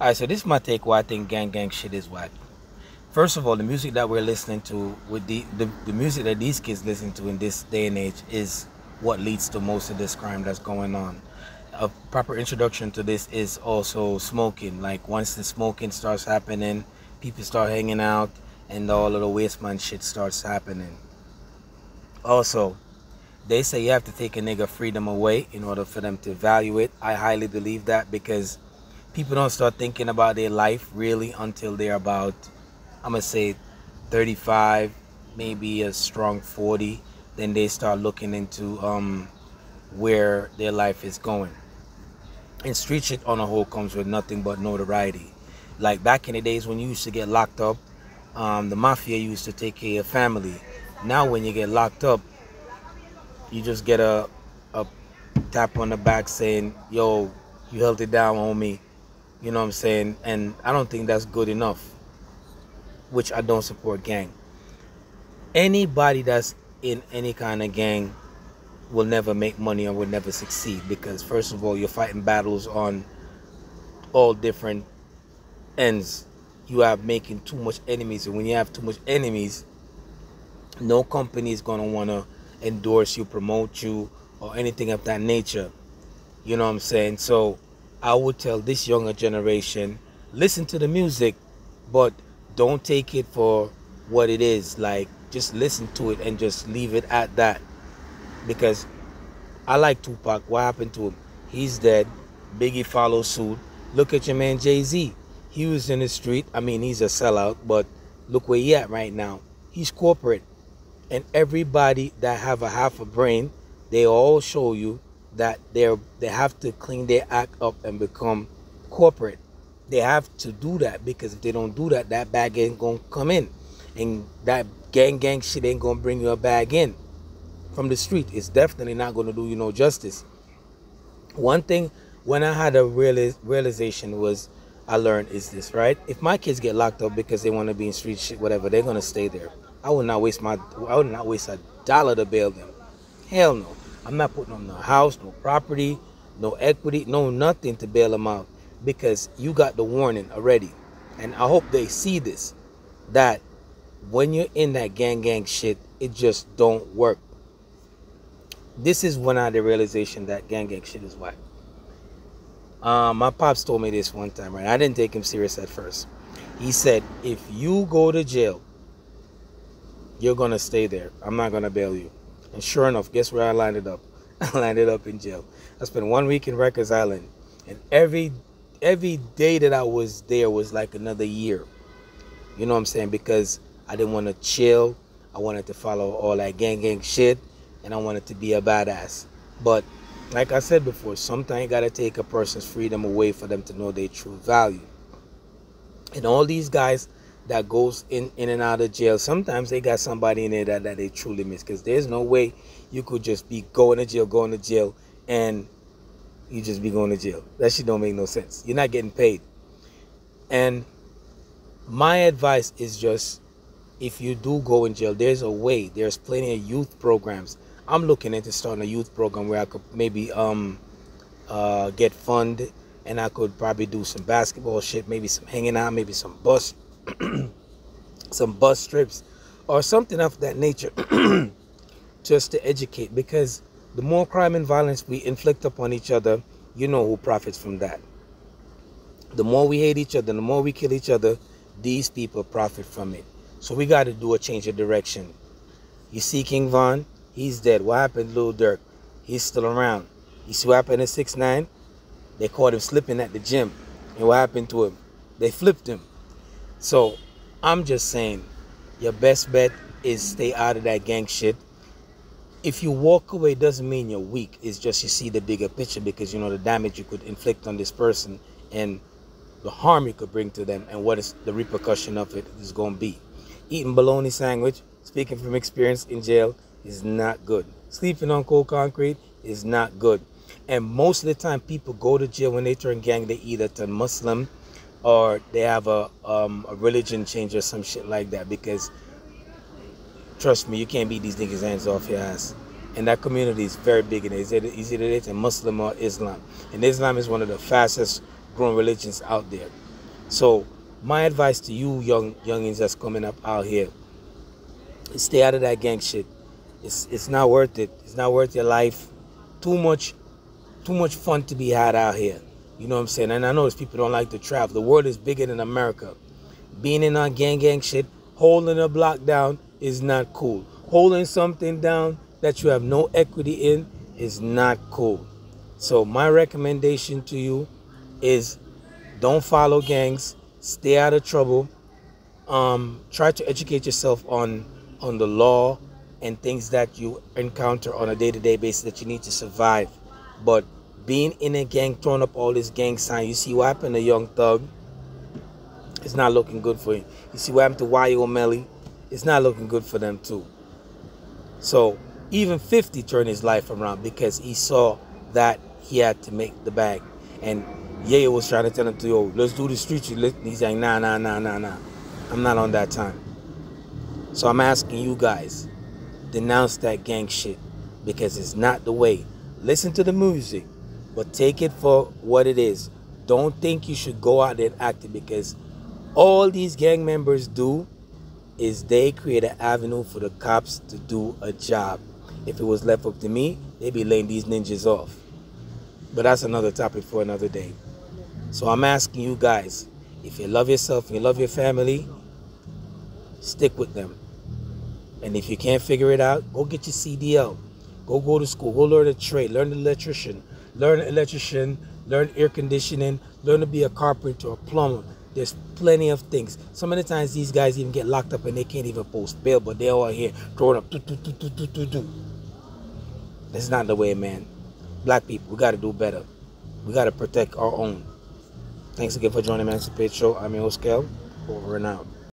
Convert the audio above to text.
Alright, so this is my take why I think gang shit is whack. First of all, the music that we're listening to with the music that these kids listen to in this day and age is what leads to most of this crime that's going on. A proper introduction to this is also smoking. Like once the smoking starts happening, people start hanging out and all of the waste man shit starts happening. Also, they say you have to take a nigga freedom away in order for them to value it. I highly believe that because people don't start thinking about their life really until they're about, I'm gonna say 35, maybe a strong 40. Then they start looking into where their life is going. And street shit on a whole comes with nothing but notoriety. Like back in the days when you used to get locked up, the mafia used to take care of your family. Now when you get locked up, you just get a tap on the back saying, yo, you held it down, homie. You know what I'm saying? And I don't think that's good enough, which I don't support gang. Anybody that's in any kind of gang will never make money or will never succeed because, first of all, you're fighting battles on all different ends. You are making too much enemies, and when you have too much enemies, no company is going to want to endorse you, promote you, or anything of that nature. You know what I'm saying? So I would tell this younger generation, listen to the music, but don't take it for what it is. Like, just listen to it and just leave it at that. Because I like Tupac. What happened to him? He's dead. Biggie follows suit. Look at your man Jay-Z. He was in the street. I mean, he's a sellout, but look where he at right now. He's corporate. And everybody that have a half a brain, they all show you that they have to clean their act up and become corporate. They have to do that because if they don't do that, that bag ain't gonna come in, and that gang shit ain't gonna bring you a bag in from the street. It's definitely not gonna do you no justice. One thing when I had a realization was I learned is this, right? If my kids get locked up because they want to be in street shit, whatever, they're gonna stay there. I would not waste a dollar to bail them. Hell no. I'm not putting on no house, no property, no equity, no nothing to bail them out because you got the warning already. And I hope they see this, that when you're in that gang shit, it just don't work. This is when I had the realization that gang shit is whack. My pops told me this one time, right? I didn't take him serious at first. He said, if you go to jail, you're going to stay there. I'm not going to bail you. And sure enough, guess where I landed up? I landed up in jail. I spent 1 week in Rikers Island. And every day that I was there was like another year. You know what I'm saying? Because I didn't want to chill. I wanted to follow all that gang shit. And I wanted to be a badass. But like I said before, sometimes you got to take a person's freedom away for them to know their true value. And all these guys that goes in and out of jail, sometimes they got somebody in there that they truly miss, because there's no way you could just be going to jail and you just be going to jail. That shit don't make no sense. You're not getting paid. And my advice is just, if you do go in jail, there's a way. There's plenty of youth programs. I'm looking into starting a youth program where I could maybe get funded, and I could probably do some basketball shit, maybe some hanging out, maybe some bus some bus trips or something of that nature just to educate, because the more crime and violence we inflict upon each other, you know who profits from that. The more we hate each other, the more we kill each other, these people profit from it. So we got to do a change of direction. You see King Von, he's dead. What happened to Lil Durk? He's still around. You see what happened to 6ix9ine? They caught him slipping at the gym. And what happened to him? They flipped him. So I'm just saying, your best bet is stay out of that gang shit. If you walk away, doesn't mean you're weak. It's just you see the bigger picture, because you know the damage you could inflict on this person and the harm you could bring to them, and what is the repercussion of it is going to be. Eating bologna sandwich, speaking from experience in jail, is not good. Sleeping on cold concrete is not good. And most of the time people go to jail when they turn gang, they either turn Muslim or they have a religion change or some shit like that, because trust me, you can't beat these niggas' hands off your ass. And that community is very big, and it's either it's a Muslim or Islam. And Islam is one of the fastest growing religions out there. So my advice to you youngins that's coming up out here is stay out of that gang shit. It's not worth it. It's not worth your life. Too much fun to be had out here. You know what I'm saying? And I know those people don't like to travel. The world is bigger than America. Being in on gang shit, holding a block down is not cool. Holding something down that you have no equity in is not cool. So my recommendation to you is don't follow gangs. Stay out of trouble. Try to educate yourself on the law and things that you encounter on a day-to-day basis that you need to survive. But being in a gang, throwing up all this gang sign, you see what happened to Young Thug? It's not looking good for him. You see what happened to Y.O. Melly? It's not looking good for them too. So even 50 turned his life around because he saw that he had to make the bag. And Ye was trying to tell him to, yo, let's do the street. He's like, nah. I'm not on that time. So I'm asking you guys, denounce that gang shit because it's not the way. Listen to the music, but take it for what it is. Don't think you should go out there and act it, because all these gang members do is they create an avenue for the cops to do a job. If it was left up to me, they'd be laying these ninjas off. But that's another topic for another day. So I'm asking you guys, if you love yourself and you love your family, stick with them. And if you can't figure it out, go get your CDL. Go to school. Go learn a trade. Learn electrician. Learn air conditioning. Learn to be a carpenter or plumber. There's plenty of things. Some of the times these guys even get locked up and they can't even post bail, but they're all here throwing up. That's not the way, man. Black people, we got to do better. We got to protect our own. Thanks again for joining the Emancipate Show. I'm your host, Kel. Over and out.